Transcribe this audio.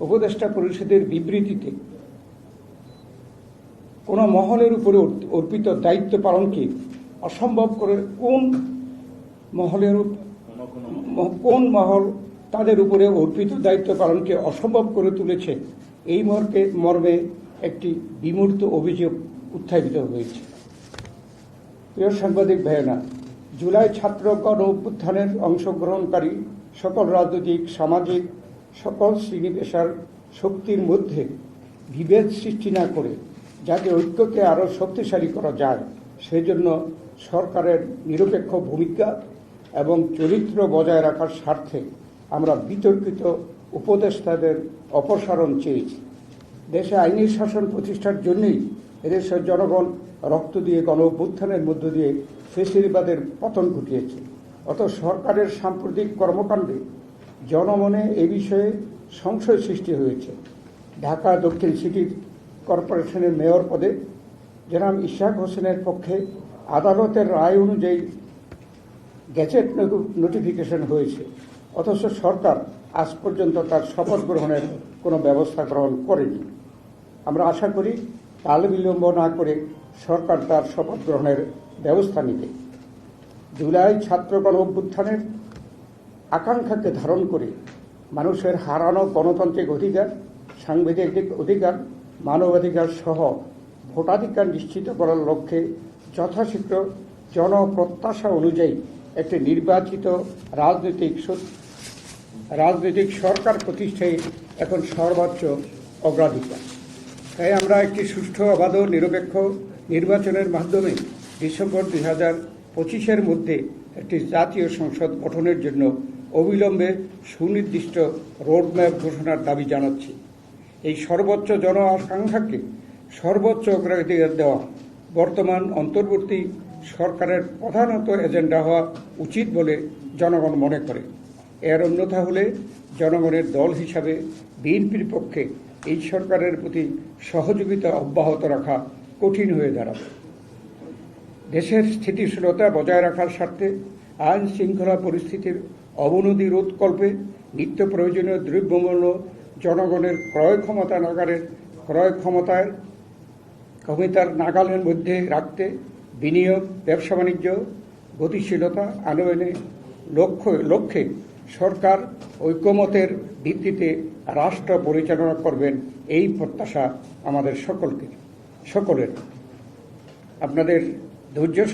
উপদেষ্টা পরিষদের বিবৃতিতে কোন মহলের উপরে অর্পিত দায়িত্ব পালনকে অসম্ভব করে কোন মহল তাদের উপরে অর্পিত দায়িত্ব পালনকে অসম্ভব করে তুলেছে, এই মর্মে একটি বিমূর্ত অভিযোগ উত্থাপিত হয়েছে। প্রিয় সাংবাদিক ভাইয়েরা, জুলাই ছাত্র গণ অভ্যুত্থানের অংশগ্রহণকারী সকল রাজনৈতিক, সামাজিক সকল শ্রেণী পেশার শক্তির মধ্যে বিভেদ সৃষ্টি না করে যাতে ঐক্যকে আরও শক্তিশালী করা যায়, সেজন্য সরকারের নিরপেক্ষ ভূমিকা এবং চরিত্র বজায় রাখার স্বার্থে আমরা বিতর্কিত উপদেষ্টাদের অপসারণ চেয়েছি। দেশে আইনি শাসন প্রতিষ্ঠার জন্যই এদেশের জনগণ রক্ত দিয়ে গণ অভ্যুত্থানের মধ্য দিয়ে ফ্যাসিবাদের পতন ঘটিয়েছে। অত সরকারের সাম্প্রতিক কর্মকাণ্ডে জনমনে এ বিষয়ে সংশয় সৃষ্টি হয়েছে। ঢাকা দক্ষিণ সিটি কর্পোরেশনের মেয়র পদে জনাব ইশাক হোসেনের পক্ষে আদালতের রায় অনুযায়ী গেজেট নোটিফিকেশন হয়েছে, অথচ সরকার আজ পর্যন্ত তার শপথ গ্রহণের কোনো ব্যবস্থা গ্রহণ করেনি। আমরা আশা করি কাল বিলম্ব না করে সরকার তার শপথ গ্রহণের ব্যবস্থা নেবে। জুলাই ছাত্র গণ অভ্যুত্থানের আকাঙ্ক্ষাকে ধারণ করে মানুষের হারানো গণতান্ত্রিক অধিকার, সাংবিধানিক অধিকার, মানবাধিকার সহ ভোটাধিকার নিশ্চিত করার লক্ষ্যে যথাশীঘ্র জনপ্রত্যাশা অনুযায়ী একটি নির্বাচিত রাজনৈতিক সরকার প্রতিষ্ঠায় এখন সর্বোচ্চ অগ্রাধিকার। তাই আমরা একটি সুষ্ঠু, অবাধ, নিরপেক্ষ নির্বাচনের মাধ্যমে ডিসেম্বর 2025-এর মধ্যে একটি জাতীয় সংসদ গঠনের জন্য অবিলম্বে সুনির্দিষ্ট রোডম্যাপ ঘোষণার দাবি জানাচ্ছি। এই সর্বোচ্চ জন আকাঙ্ক্ষাকে সর্বোচ্চ অগ্রাধিকার দেওয়া বর্তমান অন্তর্বর্তী সরকারের প্রধানত এজেন্ডা হওয়া উচিত বলে জনগণ মনে করে। এর অন্যথা হলে জনগণের দল হিসাবে বিএনপির পক্ষে এই সরকারের প্রতি সহযোগিতা অব্যাহত রাখা কঠিন হয়ে দাঁড়াবে। দেশের স্থিতিশীলতা বজায় রাখার স্বার্থে আইন শৃঙ্খলা পরিস্থিতির অবনতি রোধকল্পে নিত্য প্রয়োজনীয় দ্রব্যমূল্য জনগণের ক্ষমতার নাগালের মধ্যে রাখতে বিনিয়োগ, ব্যবসা বাণিজ্য, গতিশীলতা আনয়নের লক্ষ্যে সরকার ঐকমত্যের ভিত্তিতে রাষ্ট্র পরিচালনা করবেন, এই প্রত্যাশা আমাদের সকলের। আপনাদের ধৈর্য